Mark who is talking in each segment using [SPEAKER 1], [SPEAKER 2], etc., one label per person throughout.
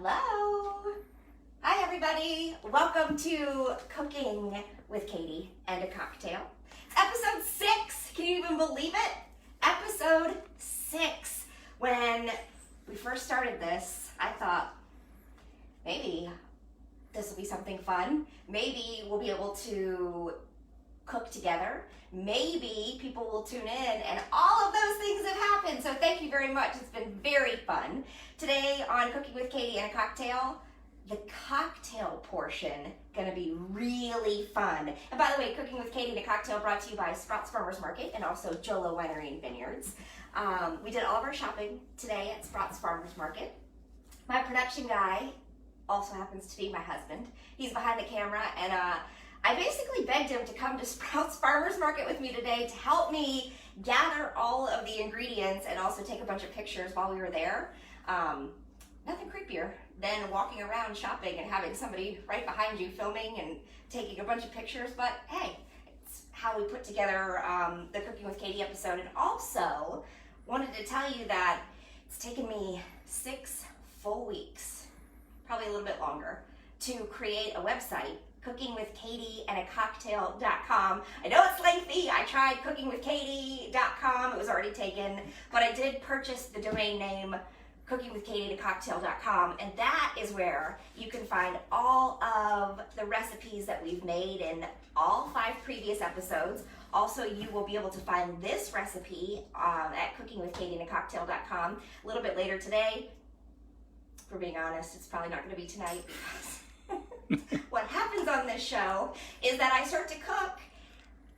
[SPEAKER 1] Hello. Hi, everybody. Welcome to Cooking with Katie and a Cocktail. It's episode 6. Can you even believe it? Episode 6. When we first started this, I thought maybe this will be something fun. Maybe we'll be able to cook together. Maybe people will tune in, and all of those things have happened. So thank you very much. It's been very fun. Today on Cooking with Katie and a Cocktail, the cocktail portion gonna be really fun. And by the way, Cooking with Katie and a Cocktail brought to you by Sprouts Farmers Market and also Jolo Winery and Vineyards. We did all of our shopping today at Sprouts Farmers Market. My production guy also happens to be my husband. He's behind the camera, and I basically begged him to come to Sprouts Farmers Market with me today to help me gather all of the ingredients and also take a bunch of pictures while we were there. Nothing creepier than walking around shopping and having somebody right behind you filming and taking a bunch of pictures, but hey, it's how we put together the Cooking with Katie episode. And also wanted to tell you that it's taken me 6 full weeks, probably a little bit longer, to create a website, cookingwithkatieandacocktail.com. I know it's lengthy. I tried cookingwithkatie.com. It was already taken, but I did purchase the domain name cookingwithkatieandacocktail.com, and that is where you can find all of the recipes that we've made in all 5 previous episodes. Also, you will be able to find this recipe at cookingwithkatieandacocktail.com a little bit later today. For being honest, it's probably not going to be tonight because what happens on this show is that I start to cook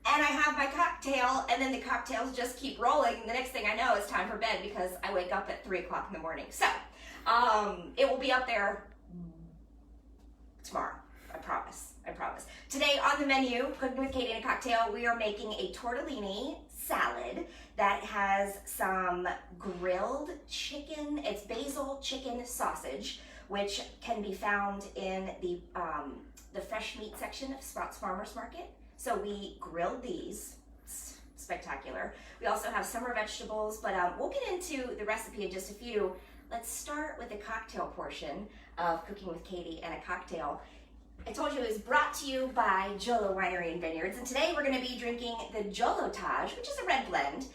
[SPEAKER 1] and I have my cocktail, and then the cocktails just keep rolling. The next thing I know, it's time for bed because I wake up at 3 o'clock in the morning. So it will be up there tomorrow. I promise. Today on the menu, Cooking with Katie and a Cocktail, we are making a tortellini salad that has some grilled chicken. It's basil chicken sausage, which can be found in the fresh meat section of Sprouts Farmers Market. So we grilled these. It's spectacular. We also have summer vegetables, but we'll get into the recipe in just a few. Let's start with the cocktail portion of Cooking with Katie and a Cocktail. I told you it was brought to you by Jolo Winery and Vineyards, and today we're going to be drinking the Jolotage, which is a red blend.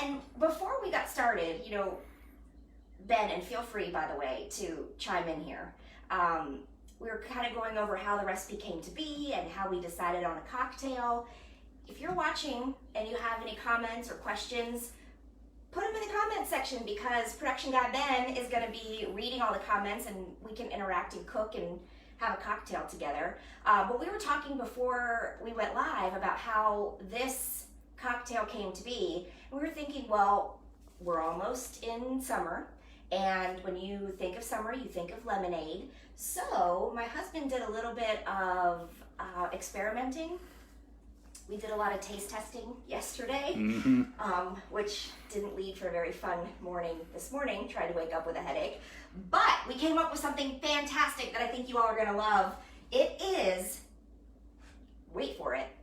[SPEAKER 1] And before we got started, Ben, and feel free, by the way, to chime in here. We were kind of going over how the recipe came to be and how we decided on a cocktail. If you're watching and you have any comments or questions, put them in the comment section because production guy Ben is going to be reading all the comments and we can interact and cook and have a cocktail together. But we were talking before we went live about how this cocktail came to be. We were thinking, well, we're almost in summer. And when you think of summer, you think of lemonade. So my husband did a little bit of experimenting. We did a lot of taste testing yesterday, which didn't lead for a very fun morning this morning, tried to wake up with a headache. But we came up with something fantastic that I think you all are gonna love. It is, wait for it,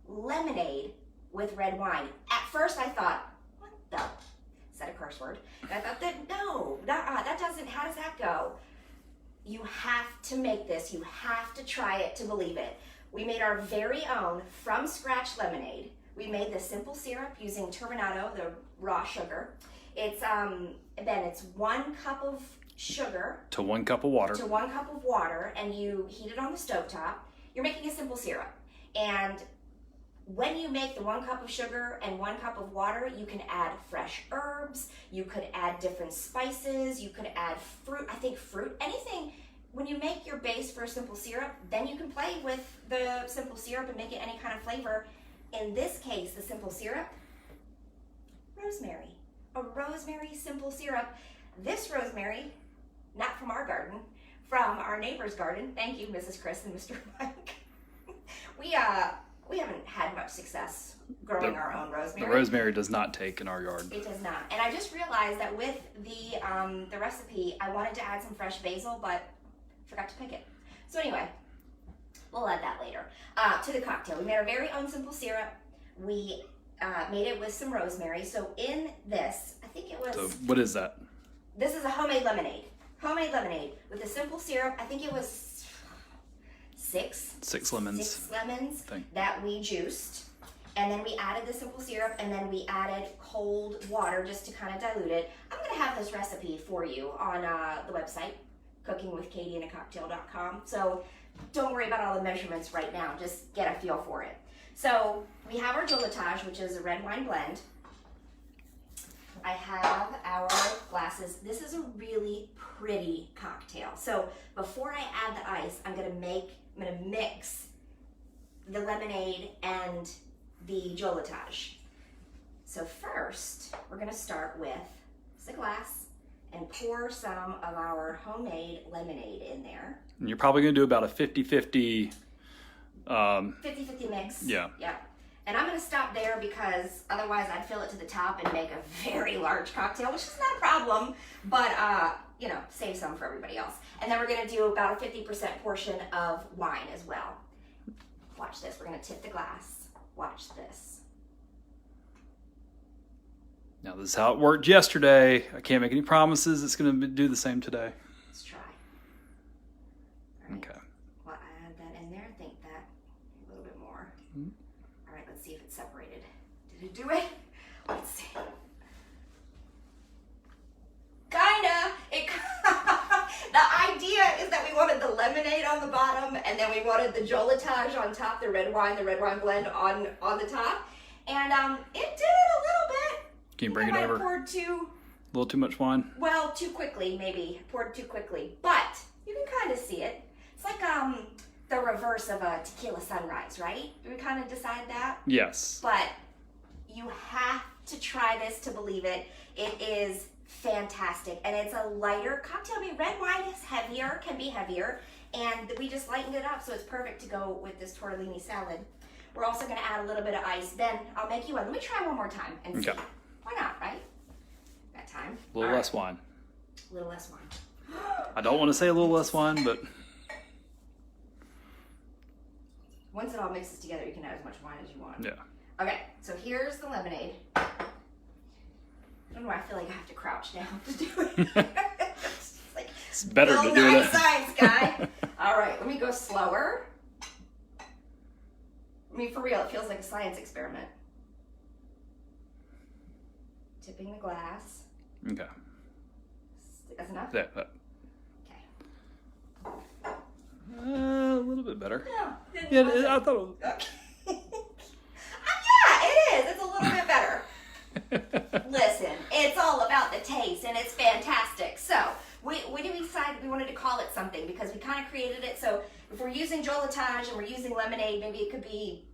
[SPEAKER 1] lemonade with red wine. At first I thought, what the? Is that a curse word? And I thought that that doesn't, how does that go? You have to make this, you have to try it to believe it. We made our very own from scratch lemonade. We made the simple syrup using turbinado, the raw sugar. It's, Ben, it's 1 cup of sugar.
[SPEAKER 2] To 1 cup of water.
[SPEAKER 1] To 1 cup of water, and you heat it on the stovetop. You're making a simple syrup. And when you make the 1 cup of sugar and 1 cup of water, you can add fresh herbs, you could add different spices, you could add fruit, anything. When you make your base for a simple syrup, then you can play with the simple syrup and make it any kind of flavor. In this case, the simple syrup, rosemary. A rosemary simple syrup. This rosemary, not from our garden, from our neighbor's garden. Thank you, Mrs. Chris and Mr. Mike. We haven't had much success growing our own rosemary.
[SPEAKER 2] The rosemary does not take in our yard.
[SPEAKER 1] It does not. And I just realized that with the recipe, I wanted to add some fresh basil, but forgot to pick it. So anyway, we'll add that later. To the cocktail, we made our very own simple syrup. We made it with some rosemary. So in this, I think it was...
[SPEAKER 2] So what is that?
[SPEAKER 1] This is a homemade lemonade. homemade lemonade with a simple syrup. I think it was six lemons that we juiced. And then we added the simple syrup, and then we added cold water just to kind of dilute it. I'm going to have this recipe for you on the website, cookingwithkatieandacocktail.com. So don't worry about all the measurements right now. Just get a feel for it. So we have our gelatage, which is a red wine blend. I have our glasses. This is a really pretty cocktail. So before I add the ice, I'm gonna mix the lemonade and the gelatage. So first, we're gonna start with the glass and pour some of our homemade lemonade in there.
[SPEAKER 2] And you're probably gonna do about a 50-50.
[SPEAKER 1] 50-50 mix.
[SPEAKER 2] Yeah.
[SPEAKER 1] Yeah. And I'm gonna stop there because otherwise I'd fill it to the top and make a very large cocktail, which is not a problem, but you know, save some for everybody else. And then we're gonna do about a 50% portion of wine as well. Watch this, we're gonna tip the glass. Watch this.
[SPEAKER 2] Now this is how it worked yesterday. I can't make any promises it's gonna do the same today.
[SPEAKER 1] Let's try. All right.
[SPEAKER 2] Okay.
[SPEAKER 1] Well, I add that in there. I think that a little bit more.
[SPEAKER 2] Mm-hmm.
[SPEAKER 1] All right, let's see if it's separated. Did it do it? Let's see. Kinda. The idea is that we wanted the lemonade on the bottom, and then we wanted the gelatage on top, the red wine blend on the top, and it did it a little bit.
[SPEAKER 2] Can you bring it over?
[SPEAKER 1] Poured
[SPEAKER 2] a little too much wine?
[SPEAKER 1] Well, too quickly, maybe. Poured too quickly. But you can kind of see it. It's like the reverse of a tequila sunrise, right? Do we kind of decide that?
[SPEAKER 2] Yes.
[SPEAKER 1] But you have to try this to believe it. It is fantastic. And it's a lighter cocktail. I mean, red wine is heavier, can be heavier. And we just lightened it up, so it's perfect to go with this tortellini salad. We're also going to add a little bit of ice. Ben, I'll make you one. Let me try one more time and see.
[SPEAKER 2] Okay.
[SPEAKER 1] Why not, right? That time.
[SPEAKER 2] A little less wine.
[SPEAKER 1] A little less wine.
[SPEAKER 2] I don't want to say a little less wine, but
[SPEAKER 1] once it all mixes together, you can add as much wine as you want.
[SPEAKER 2] yeah.
[SPEAKER 1] Okay, so here's the lemonade. I don't know why I feel like I have to crouch down to do it.
[SPEAKER 2] It's better to do
[SPEAKER 1] that.
[SPEAKER 2] it.
[SPEAKER 1] Science guy. All right, let me go slower. I mean, for real, it feels like a science experiment. Tipping the glass.
[SPEAKER 2] Okay.
[SPEAKER 1] That's enough?
[SPEAKER 2] Yeah.
[SPEAKER 1] Okay.
[SPEAKER 2] A little bit better.
[SPEAKER 1] No,
[SPEAKER 2] Yeah, I thought it was...
[SPEAKER 1] Yeah, it is. It's a little bit better. Listen, it's all about the taste, and it's fantastic. So, we decided we wanted to call it something because we kind of created it. So, if we're using gelatage and we're using lemonade, maybe it could be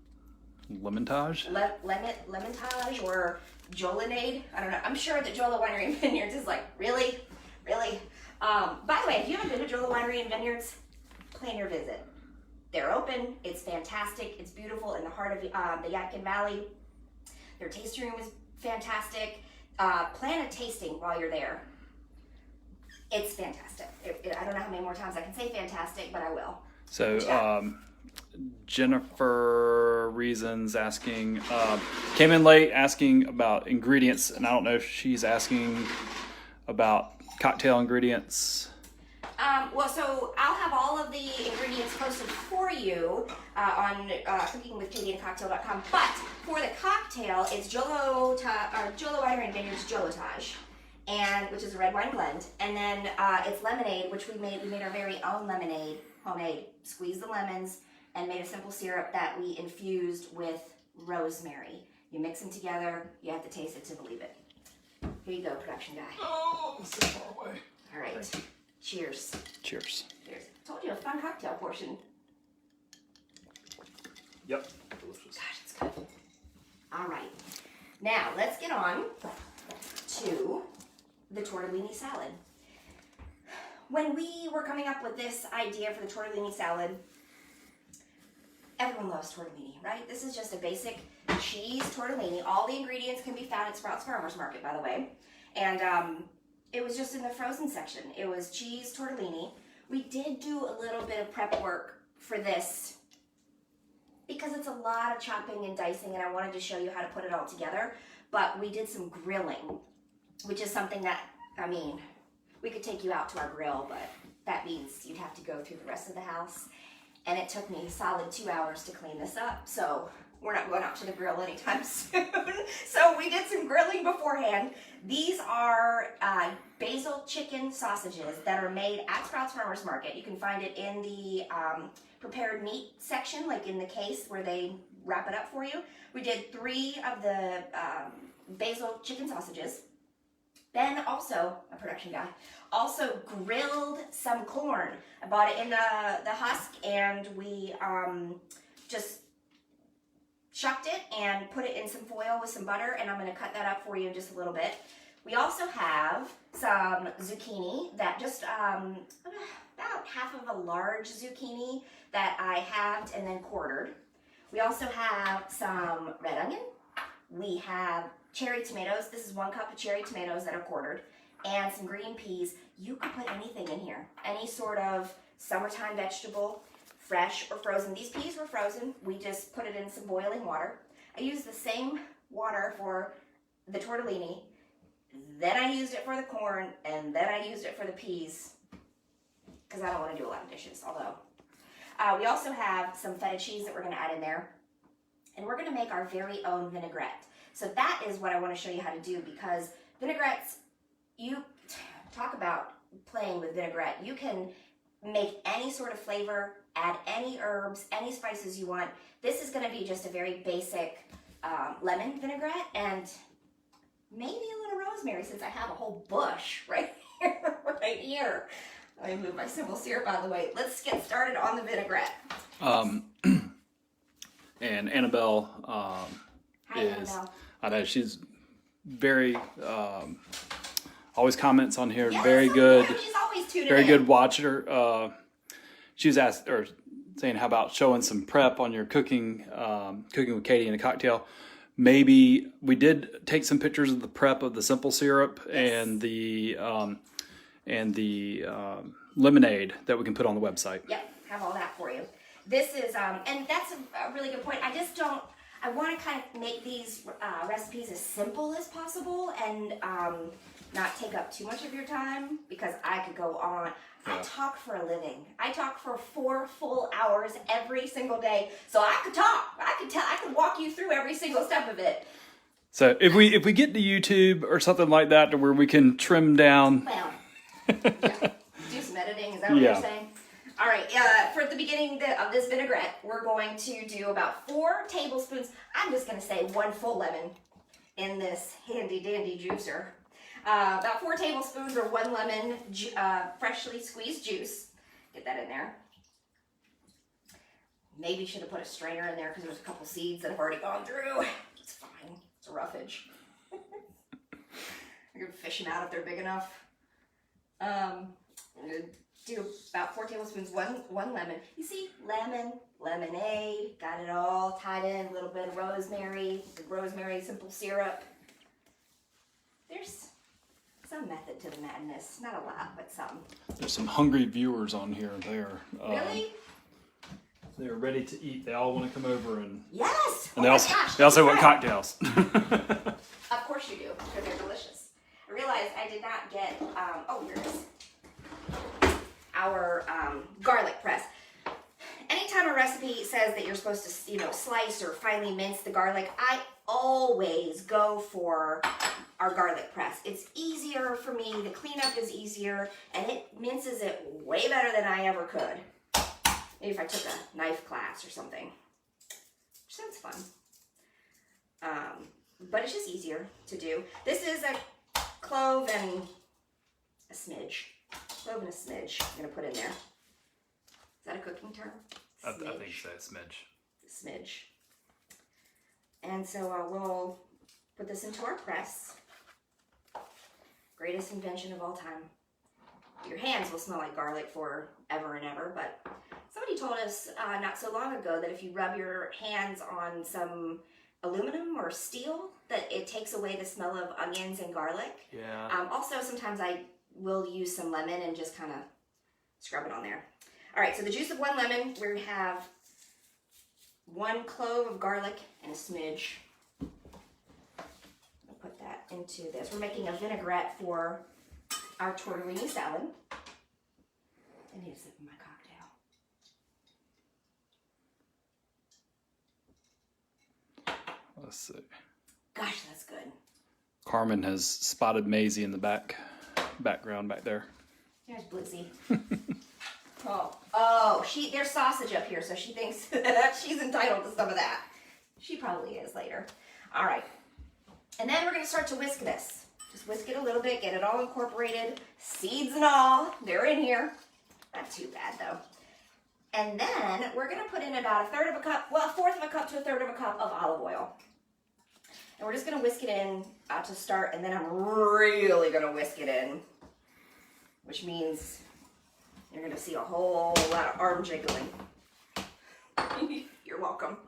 [SPEAKER 2] Lemontage?
[SPEAKER 1] Lemontage or Jolinade. I don't know. I'm sure that Jola Winery and Vineyards is like, really? Really? By the way, if you haven't been to Jola Winery and Vineyards, plan your visit. They're open. It's fantastic. It's beautiful in the heart of the Yadkin Valley. Their tasting room is fantastic. Plan a tasting while you're there. It's fantastic. I don't know how many more times I can say fantastic, but I will.
[SPEAKER 2] So,
[SPEAKER 1] Yeah.
[SPEAKER 2] Jennifer Reasons asking, came in late asking about ingredients, and I don't know if she's asking about cocktail ingredients.
[SPEAKER 1] Well, so I'll have all of the ingredients posted for you on cookingwithkatieandacocktail.com. But for the cocktail, it's Jola Winery and Vineyards Gelatage, which is a red wine blend, and then it's lemonade, which we made. We made our very own lemonade, homemade. Squeezed the lemons and made a simple syrup that we infused with rosemary. You mix them together. You have to taste it to believe it. Here you go, production guy.
[SPEAKER 2] Oh, this is far away.
[SPEAKER 1] All right. Cheers.
[SPEAKER 2] Cheers.
[SPEAKER 1] Cheers. Told you, a fun cocktail portion.
[SPEAKER 2] Yep. Delicious.
[SPEAKER 1] Gosh, it's good. All right. Now, let's get on to the tortellini salad. When we were coming up with this idea for the tortellini salad, everyone loves tortellini, right? This is just a basic cheese tortellini. All the ingredients can be found at Sprouts Farmers Market, by the way. And it was just in the frozen section. It was cheese tortellini. We did do a little bit of prep work for this because it's a lot of chopping and dicing, and I wanted to show you how to put it all together. But we did some grilling, which is something that, I mean, we could take you out to our grill, but that means you'd have to go through the rest of the house. And it took me a solid 2 hours to clean this up, so we're not going out to the grill anytime soon. So we did some grilling beforehand. These are basil chicken sausages that are made at Sprouts Farmers Market. You can find it in the prepared meat section, like in the case where they wrap it up for you. We did 3 of the basil chicken sausages. Then also, a production guy, also grilled some corn. I bought it in the husk, and we just shucked it and put it in some foil with some butter, and I'm going to cut that up for you in just a little bit. We also have some zucchini that just about half of a large zucchini that I halved and then quartered. We also have some red onion. We have cherry tomatoes. This is 1 cup of cherry tomatoes that are quartered, and some green peas. You could put anything in here, any sort of summertime vegetable, fresh or frozen. These peas were frozen. We just put it in some boiling water. I used the same water for the tortellini, then I used it for the corn, and then I used it for the peas, because I don't want to do a lot of dishes, although. We also have some feta cheese that we're going to add in there, and we're going to make our very own vinaigrette. So that is what I want to show you how to do, because vinaigrettes, you talk about playing with vinaigrette. You can make any sort of flavor, add any herbs, any spices you want. This is going to be just a very basic lemon vinaigrette, and maybe a little rosemary, since I have a whole bush right here. Right here. Let me move my simple syrup out of the way. Let's get started on the vinaigrette.
[SPEAKER 2] And Annabelle
[SPEAKER 1] Hi,
[SPEAKER 2] is,
[SPEAKER 1] Annabelle.
[SPEAKER 2] I know she's very, always comments on here,
[SPEAKER 1] Yes,
[SPEAKER 2] very good,
[SPEAKER 1] She's always tuning
[SPEAKER 2] very
[SPEAKER 1] in.
[SPEAKER 2] good watcher. She was asked, or saying, how about showing some prep on your cooking, cooking with Katie in a cocktail? Maybe we did take some pictures of the prep of the simple syrup and the lemonade that we can put on the website.
[SPEAKER 1] Yep, have all that for you. This is, and that's a really good point. I want to kind of make these recipes as simple as possible and not take up too much of your time, because I could go on. I talk for a living. I talk for 4 full hours every single day, so I could talk. I could walk you through every single step of it.
[SPEAKER 2] So if we get to YouTube or something like that, to where we can trim down.
[SPEAKER 1] Well, yeah. Do some editing. Is that what you're saying? All right. For the beginning of this vinaigrette, we're going to do about 4 tablespoons. I'm just going to say 1 full lemon in this handy dandy juicer. About 4 tablespoons or 1 lemon, freshly squeezed juice. Get that in there. Maybe should have put a strainer in there, because there's a couple seeds that have already gone through. It's fine. It's a roughage. I can fish them out if they're big enough. I'm gonna do about 4 tablespoons, one lemon. You see, lemon, lemonade, got it all tied in. A little bit of rosemary, the rosemary simple syrup. There's some method to the madness. Not a lot, but some.
[SPEAKER 2] There's some hungry viewers on here.
[SPEAKER 1] Really?
[SPEAKER 2] They're ready to eat. They all want to come over and.
[SPEAKER 1] Yes.
[SPEAKER 2] And
[SPEAKER 1] Oh
[SPEAKER 2] they also want cocktails.
[SPEAKER 1] Of course you do, because they're delicious. I realized I did not get. Here it is. Our garlic press. Anytime a recipe says that you're supposed to, slice or finely mince the garlic, I always go for our garlic press. It's easier for me. The cleanup is easier, and it minces it way better than I ever could. Maybe if I took a knife class or something. Which sounds fun. But it's just easier to do. This is a clove and a smidge. Clove and a smidge I'm going to put in there. Is that a cooking term?
[SPEAKER 2] I think so, smidge.
[SPEAKER 1] Smidge. And so we'll put this into our press. Greatest invention of all time. Your hands will smell like garlic forever and ever, but somebody told us not so long ago that if you rub your hands on some aluminum or steel, that it takes away the smell of onions and garlic.
[SPEAKER 2] Yeah.
[SPEAKER 1] Also, sometimes I will use some lemon and just kind of scrub it on there. All right, so the juice of 1 lemon, we have 1 clove of garlic and a smidge. I'll put that into this. We're making a vinaigrette for our tortellini salad. I need a sip of my cocktail.
[SPEAKER 2] Let's see.
[SPEAKER 1] Gosh, that's good.
[SPEAKER 2] Carmen has spotted Maisie in the background back there.
[SPEAKER 1] There's Blizzy. There's sausage up here, so she thinks that she's entitled to some of that. She probably is later. All right. And then we're going to start to whisk this. Just whisk it a little bit, get it all incorporated. Seeds and all, they're in here. Not too bad, though. And then we're going to put in about a fourth of a cup to a third of a cup of olive oil. And we're just going to whisk it in to start, and then I'm really going to whisk it in, which means you're going to see a whole lot of arm jiggling. You're welcome.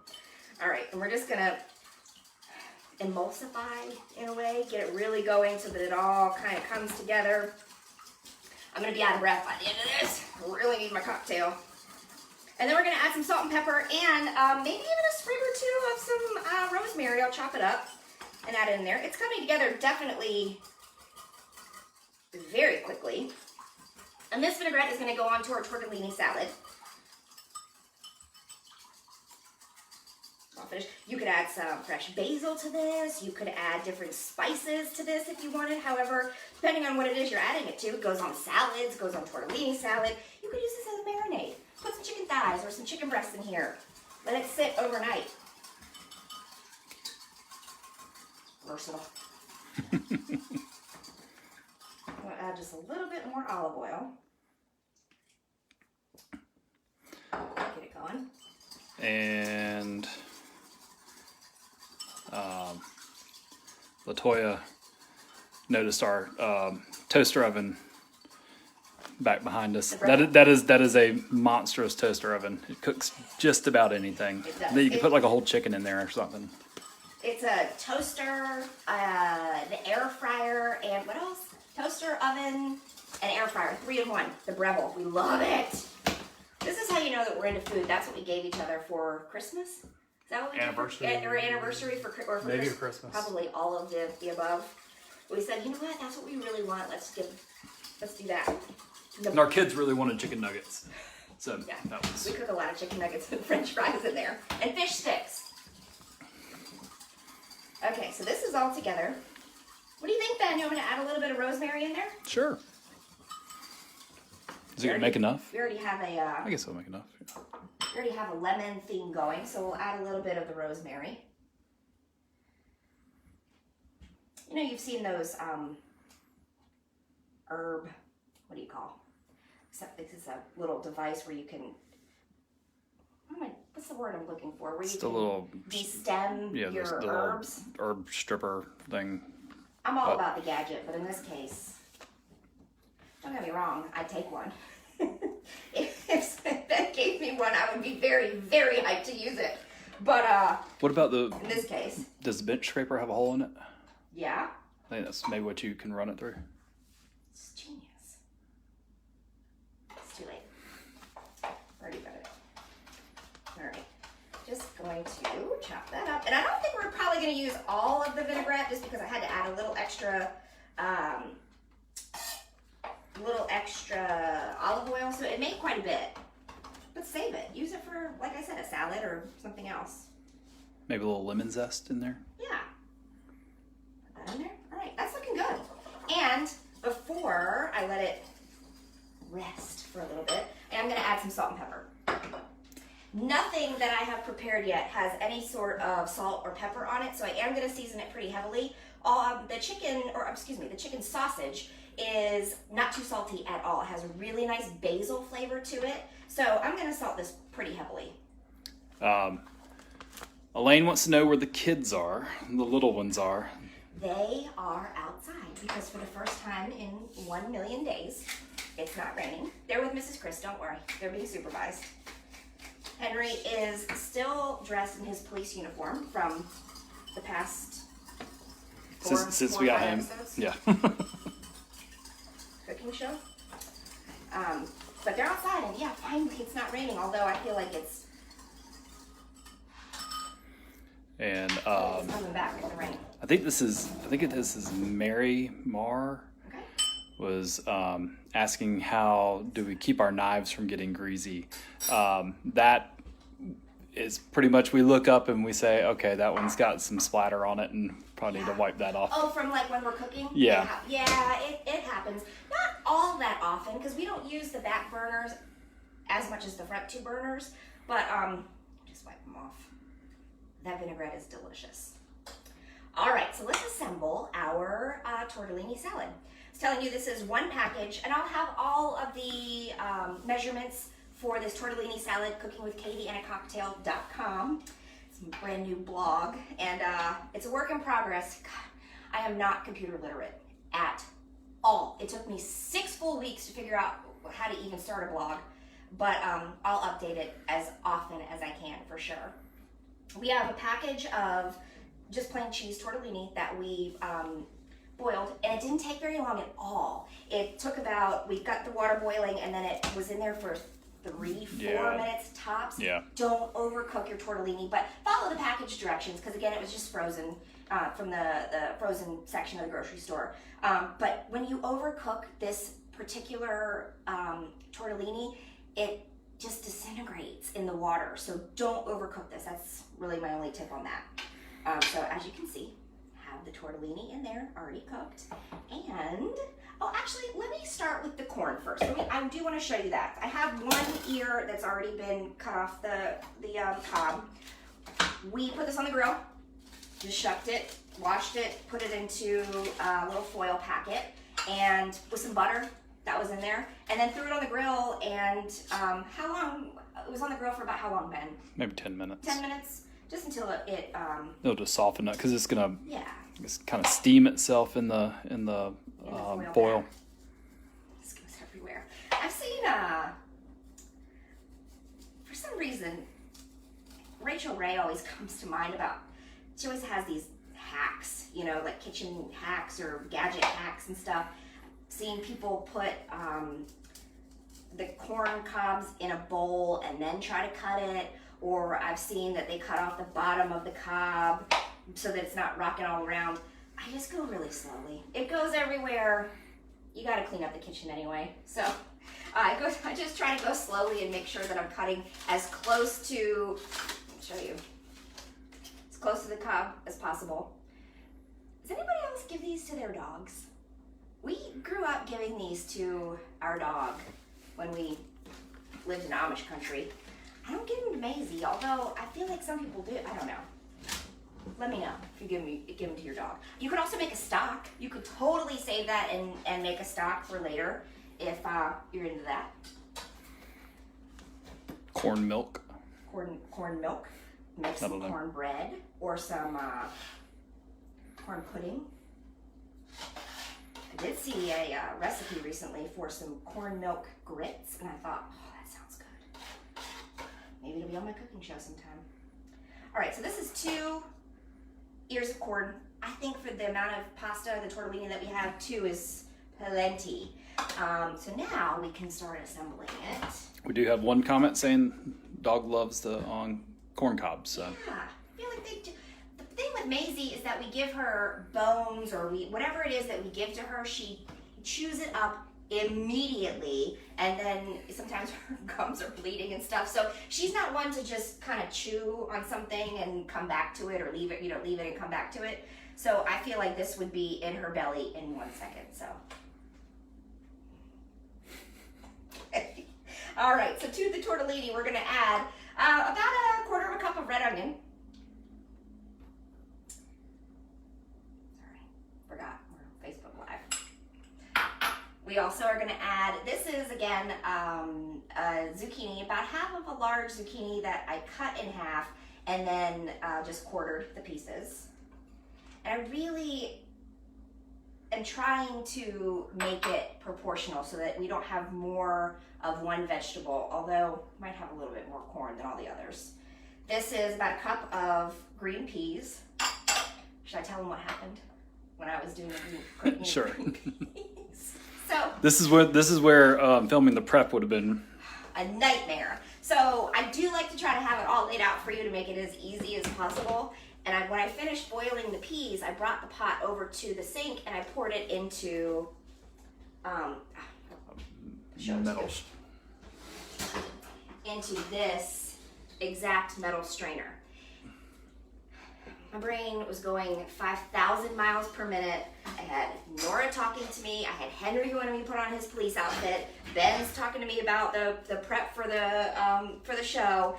[SPEAKER 1] All right, and we're just going to emulsify in a way, get it really going so that it all kind of comes together. I'm going to be out of breath by the end of this. I really need my cocktail. And then we're going to add some salt and pepper and maybe even a sprig or two of some rosemary. I'll chop it up and add it in there. It's coming together definitely very quickly. And this vinaigrette is going to go onto our tortellini salad. I'll finish. You could add some fresh basil to this. You could add different spices to this if you wanted. However, depending on what it is you're adding it to, it goes on salads, goes on tortellini salad. You could use this as a marinade. Put some chicken thighs or some chicken breasts in here. Let it sit overnight. Versatile. I'm going to add just a little bit more olive oil. Get it going.
[SPEAKER 2] And LaToya noticed our toaster oven back behind us. That is a monstrous toaster oven. It cooks just about anything. You can put like a whole chicken in there or something.
[SPEAKER 1] It's a toaster, the air fryer, and what else? Toaster, oven, and air fryer. 3 in 1. The Breville. We love it. This is how you know that we're into food. That's what we gave each other for Christmas. Is that what we
[SPEAKER 2] anniversary?
[SPEAKER 1] did? Or anniversary for
[SPEAKER 2] maybe Christmas.
[SPEAKER 1] Probably all of the above. We said, you know what? That's what we really want. Let's do that.
[SPEAKER 2] And our kids really wanted chicken nuggets. So
[SPEAKER 1] yeah,
[SPEAKER 2] that was...
[SPEAKER 1] we cook a lot of chicken nuggets and French fries in there. And fish sticks. Okay, so this is all together. What do you think, Ben? You want me to add a little bit of rosemary in there?
[SPEAKER 2] Sure. Is it going to make enough?
[SPEAKER 1] We already have
[SPEAKER 2] I guess it'll make enough. Yeah.
[SPEAKER 1] We already have a lemon theme going, so we'll add a little bit of the rosemary. You know, you've seen those herb, what do you call? This is a little device where you can, what's the word I'm looking for? Where you can de-stem your herbs.
[SPEAKER 2] Herb stripper thing.
[SPEAKER 1] I'm all about the gadget, but in this case, don't get me wrong, I'd take one. If Ben gave me one, I would be very, very hyped to use it. But
[SPEAKER 2] what about in
[SPEAKER 1] this case,
[SPEAKER 2] does the bench scraper have a hole in it?
[SPEAKER 1] Yeah.
[SPEAKER 2] I think that's maybe what you can run it through.
[SPEAKER 1] It's genius. It's too late. Already got it. All right. Just going to chop that up. And I don't think we're probably going to use all of the vinaigrette just because I had to add a little extra olive oil. So it made quite a bit. But save it. Use it for, like I said, a salad or something else.
[SPEAKER 2] Maybe a little lemon zest in there?
[SPEAKER 1] Yeah. Put that in there. All right. That's looking good. And before I let it rest for a little bit, I'm going to add some salt and pepper. Nothing that I have prepared yet has any sort of salt or pepper on it, so I am going to season it pretty heavily. The chicken sausage is not too salty at all. It has a really nice basil flavor to it, so I'm going to salt this pretty heavily.
[SPEAKER 2] Elaine wants to know where the kids are, the little ones are.
[SPEAKER 1] They are outside because for the first time in 1 million days, it's not raining. They're with Mrs. Chris, don't worry. They're being supervised. Henry is still dressed in his police uniform from the past
[SPEAKER 2] since we got him.
[SPEAKER 1] Episodes.
[SPEAKER 2] Yeah.
[SPEAKER 1] Cooking show. But they're outside, and yeah, finally it's not raining. Although I feel like it's
[SPEAKER 2] coming
[SPEAKER 1] back with the rain.
[SPEAKER 2] I think this is Mary Marr.
[SPEAKER 1] Okay.
[SPEAKER 2] was asking how do we keep our knives from getting greasy. That is pretty much, we look up and we say, okay, that one's got some splatter on it and probably need to wipe that off.
[SPEAKER 1] Oh, from like when we're cooking?
[SPEAKER 2] Yeah.
[SPEAKER 1] Yeah, it happens. Not all that often because we don't use the back burners as much as the front two burners, but just wipe them off. That vinaigrette is delicious. All right, so let's assemble our tortellini salad. I was telling you this is one package, and I'll have all of the measurements for this tortellini salad, cookingwithkatie.cocktail.com. It's a brand new blog, and it's a work in progress. God, I am not computer literate at all. It took me 6 full weeks to figure out how to even start a blog, but I'll update it as often as I can for sure. We have a package of just plain cheese tortellini that we boiled, and it didn't take very long at all. It took about, we got the water boiling, and then it was in there for 3-4 minutes tops.
[SPEAKER 2] Yeah.
[SPEAKER 1] Don't overcook your tortellini, but follow the package directions, because again, it was just frozen from the frozen section of the grocery store. But when you overcook this particular tortellini, it just disintegrates in the water. So don't overcook this. That's really my only tip on that. So as you can see, have the tortellini in there already cooked. And, oh, actually, let me start with the corn first. I do want to show you that. I have one ear that's already been cut off the cob. We put this on the grill, just shucked it, washed it, put it into a little foil packet, and with some butter that was in there, and then threw it on the grill. And how long? It was on the grill for about how long, Ben?
[SPEAKER 2] Maybe 10 minutes.
[SPEAKER 1] 10 minutes, just until it
[SPEAKER 2] it'll just soften up because it's gonna
[SPEAKER 1] it's
[SPEAKER 2] kind of steam itself in the foil.
[SPEAKER 1] This goes everywhere. I've seen for some reason Rachel Ray always comes to mind about. She always has these hacks, you know, like kitchen hacks or gadget hacks and stuff. Seeing people put the corn cobs in a bowl and then try to cut it, or I've seen that they cut off the bottom of the cob so that it's not rocking all around. I just go really slowly. It goes everywhere. You got to clean up the kitchen anyway. So I just try to go slowly and make sure that I'm cutting as close to, let me show you, as close to the cob as possible. Does anybody else give these to their dogs? We grew up giving these to our dog when we lived in Amish country. I don't give them to Maisie, although I feel like some people do. I don't know. Let me know if you give them to your dog. You can also make a stock. You could totally save that and make a stock for later if you're into that.
[SPEAKER 2] Corn milk.
[SPEAKER 1] Corn milk. Make some cornbread or some corn pudding. I did see a recipe recently for some corn milk grits, and I thought, oh, that sounds good. Maybe it'll be on my cooking show sometime. All right, so this is 2 ears of corn. I think for the amount of pasta, the tortellini that we have, 2 is plenty. So now we can start assembling it. We
[SPEAKER 2] do have one comment saying dog loves the corn cobs. So.
[SPEAKER 1] Yeah, I feel like they do. The thing with Maisie is that we give her bones or whatever it is that we give to her, she chews it up immediately, and then sometimes her gums are bleeding and stuff. So she's not one to just kind of chew on something and come back to it, or leave it and come back to it. So I feel like this would be in her belly in 1 second. So. All right, so to the tortellini, we're gonna add about 1/4 cup of red onion. Sorry, forgot, we're on Facebook Live. We also are gonna add, this is again a zucchini, about half of a large zucchini that I cut in half and then just quartered the pieces. And I really am trying to make it proportional so that we don't have more of one vegetable, although might have a little bit more corn than all the others. This is about 1 cup of green peas. Should I tell them what happened when I was doing the cooking?
[SPEAKER 2] Sure.
[SPEAKER 1] Green peas? So
[SPEAKER 2] this is where filming the prep would have been
[SPEAKER 1] a nightmare. So I do like to try to have it all laid out for you to make it as easy as possible. And when I finished boiling the peas, I brought the pot over to the sink and I poured it into
[SPEAKER 2] Metal.
[SPEAKER 1] Into this exact metal strainer. My brain was going 5,000 miles per minute. I had Nora talking to me. I had Henry wanting me to put on his police outfit. Ben's talking to me about the prep for the show.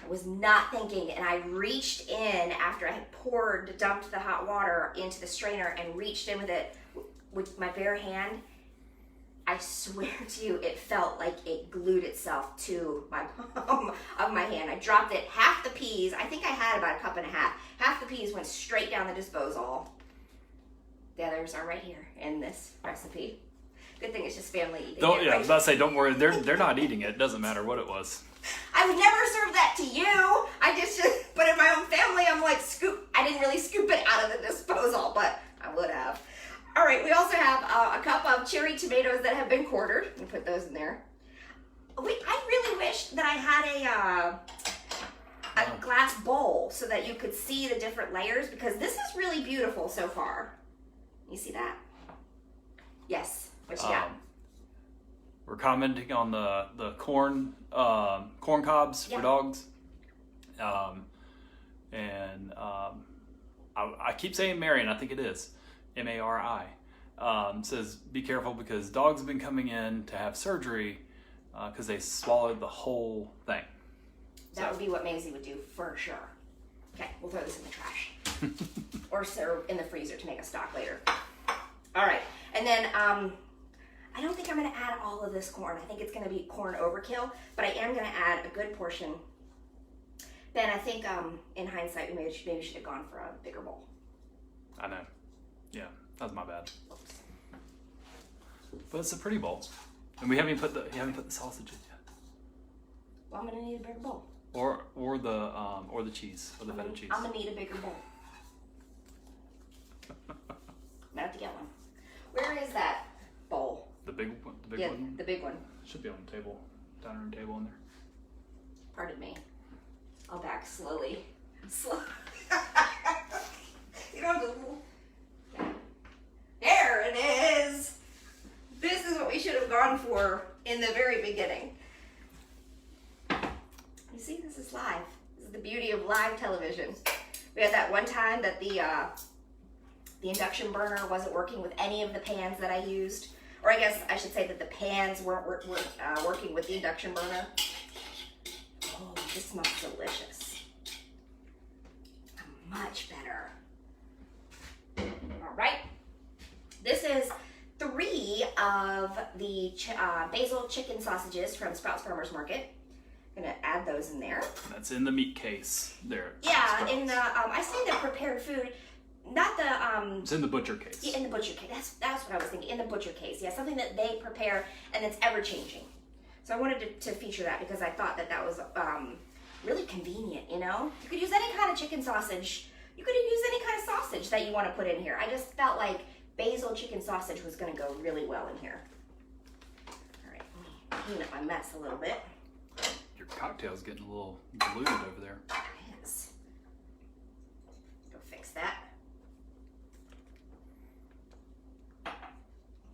[SPEAKER 1] I was not thinking, and I reached in after I had dumped the hot water into the strainer and reached in with it with my bare hand. I swear to you, it felt like it glued itself to my palm of my hand. I dropped it. Half the peas, I think I had about a cup and a half. Half the peas went straight down the disposal. The others are right here in this recipe. Good thing it's just family eating.
[SPEAKER 2] I was about to say, don't worry. They're not eating it. It doesn't matter what it was.
[SPEAKER 1] I would never serve that to you. But in my own family, I'm like, I didn't really scoop it out of the disposal, but I would have. All right, we also have a cup of cherry tomatoes that have been quartered. I'm gonna put those in there. I really wish that I had a glass bowl so that you could see the different layers, because this is really beautiful so far. You see that? Yes. What you got?
[SPEAKER 2] We're commenting on the corn cobs for dogs. I keep saying Marion, I think it is. Mari, says be careful because dogs have been coming in to have surgery because they swallowed the whole thing.
[SPEAKER 1] That would be what Maisie would do for sure. Okay, we'll throw this in the trash. Or serve in the freezer to make a stock later. All right, and then I don't think I'm going to add all of this corn. I think it's going to be corn overkill, but I am going to add a good portion. Ben, I think in hindsight, we maybe should have gone for a bigger bowl.
[SPEAKER 2] I know. Yeah, that was my bad. But it's a pretty bowl, and we haven't put the sausage in yet.
[SPEAKER 1] Well, I'm gonna need a bigger bowl.
[SPEAKER 2] Or the cheese, or the feta cheese.
[SPEAKER 1] I'm gonna need a bigger bowl. I'm gonna have to get one. Where is that bowl?
[SPEAKER 2] The big one.
[SPEAKER 1] Yeah, the big one.
[SPEAKER 2] Should be on the table, dining room table in there.
[SPEAKER 1] Pardon me. I'll back slowly. You know the. There it is. This is what we should have gone for in the very beginning. You see, this is live. This is the beauty of live television. We had that one time that the induction burner wasn't working with any of the pans that I used. Or I guess I should say that the pans weren't working with the induction burner. Oh, this smells delicious. Much better. All right. This is 3 of the basil chicken sausages from Sprouts Farmers Market. I'm gonna add those in there.
[SPEAKER 2] That's in the meat case there.
[SPEAKER 1] Yeah,
[SPEAKER 2] Sprouts.
[SPEAKER 1] in the I say the prepared food, not the
[SPEAKER 2] It's in the butcher case.
[SPEAKER 1] Yeah, in the butcher case. That's what I was thinking. In the butcher case, yeah, something that they prepare and it's ever changing. So I wanted to feature that because I thought that was really convenient. You know, you could use any kind of chicken sausage. You could use any kind of sausage that you want to put in here. I just felt like basil chicken sausage was going to go really well in here. All right, let me clean up my mess a little bit.
[SPEAKER 2] Your cocktail's getting a little diluted over there.
[SPEAKER 1] It is. Go fix that.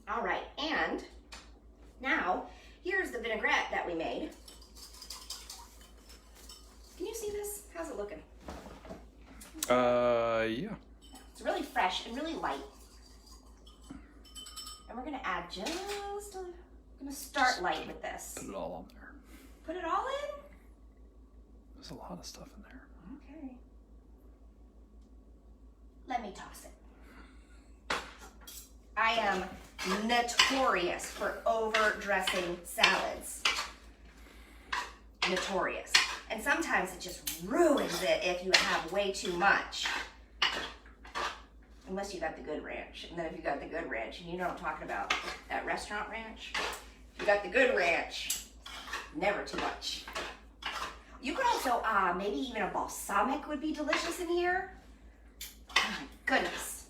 [SPEAKER 1] All right, and now here's the vinaigrette that we made. Can you see this? How's it looking?
[SPEAKER 2] Yeah.
[SPEAKER 1] It's really fresh and really light. And we're gonna add I'm gonna start light with this.
[SPEAKER 2] Put it all on there.
[SPEAKER 1] Put it all in?
[SPEAKER 2] There's a lot of stuff in there.
[SPEAKER 1] Okay. Let me toss it. I am notorious for over-dressing salads. Notorious. And sometimes it just ruins it if you have way too much. Unless you got the good ranch. And then if you got the good ranch, and you know what I'm talking about, that restaurant ranch. If you got the good ranch, never too much. You could also, maybe even a balsamic would be delicious in here. Oh my goodness.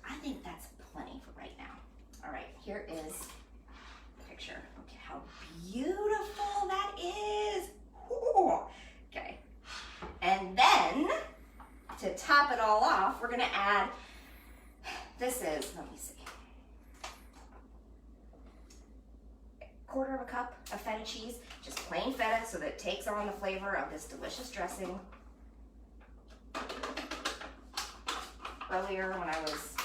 [SPEAKER 1] I think that's plenty for right now. All right, here is the picture. Okay, how beautiful that is. Ooh. Okay. And then, to top it all off, we're gonna add see. Quarter of a cup of feta cheese, just plain feta, so that it takes on the flavor of this delicious dressing. Earlier when I was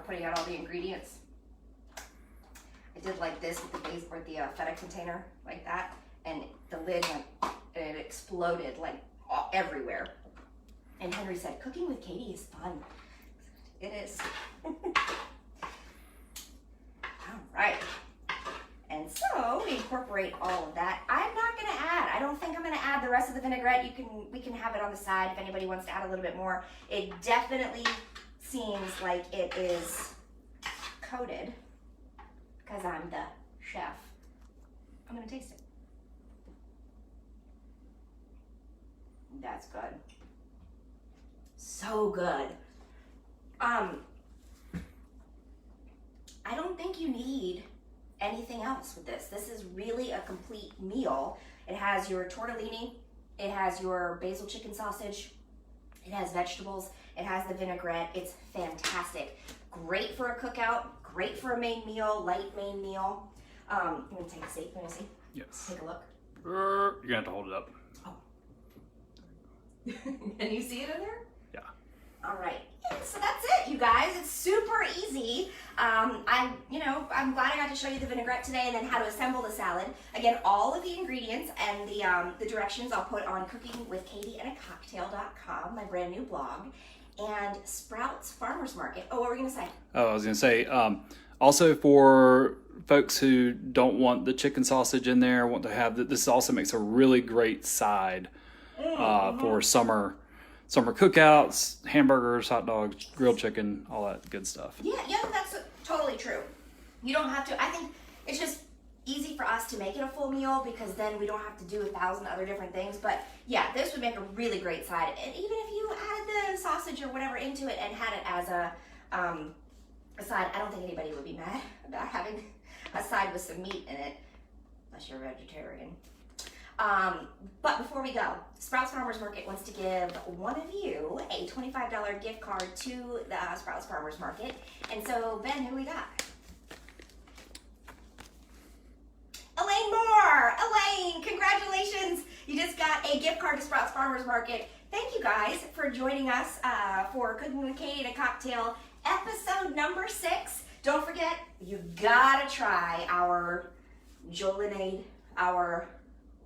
[SPEAKER 1] putting out all the ingredients, I did like this with the base or the feta container, like that, and the lid went, and it exploded like everywhere. And Henry said, "Cooking with Katie is fun." It is. All right. And so we incorporate all of that. I'm not going to add. I don't think I'm going to add the rest of the vinaigrette. We can have it on the side if anybody wants to add a little bit more. It definitely seems like it is coated because I'm the chef. I'm going to taste it. That's good. So good. I don't think you need anything else with this. This is really a complete meal. It has your tortellini, it has your basil chicken sausage, it has vegetables, it has the vinaigrette. It's fantastic. Great for a cookout, great for a main meal, light main meal. You want to take a seat? You want to see?
[SPEAKER 2] Yes.
[SPEAKER 1] Take a look.
[SPEAKER 2] You're gonna have to hold it up.
[SPEAKER 1] Oh. Can you see it in there?
[SPEAKER 2] Yeah.
[SPEAKER 1] All right. So that's it, you guys. It's super easy. I'm glad I got to show you the vinaigrette today and then how to assemble the salad. Again, all of the ingredients and the directions I'll put on cookingwithkatieandacocktail.com, my brand new blog, and Sprouts Farmers Market. Oh, what were we gonna say?
[SPEAKER 2] Oh, I was gonna say, also for folks who don't want the chicken sausage in there, want to have this also makes a really great side for summer cookouts, hamburgers, hot dogs, grilled chicken, all that good stuff.
[SPEAKER 1] Yeah, that's totally true. You don't have to, I think it's just easy for us to make it a full meal because then we don't have to do 1,000 other different things. But yeah, this would make a really great side. And even if you added the sausage or whatever into it and had it as a side, I don't think anybody would be mad about having a side with some meat in it, unless you're a vegetarian. But before we go, Sprouts Farmers Market wants to give one of you a $25 gift card to the Sprouts Farmers Market. And so, Ben, who we got? Elaine Moore! Elaine, congratulations! You just got a gift card to Sprouts Farmers Market. Thank you guys for joining us for Cooking with Katie and a Cocktail, episode number 6. Don't forget, you gotta try our Jolinade, our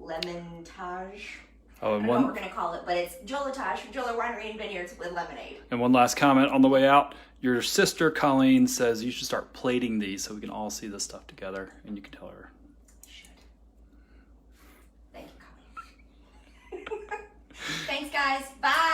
[SPEAKER 1] Lemontage.
[SPEAKER 2] Oh, and
[SPEAKER 1] I don't know what we're going to call it, but it's Jolitage from Jola Winery and Vineyards with lemonade.
[SPEAKER 2] And one last comment on the way out. Your sister Colleen says you should start plating these so we can all see this stuff together, and you can tell her.
[SPEAKER 1] Should. Thank you, Colleen. Thanks, guys. Bye.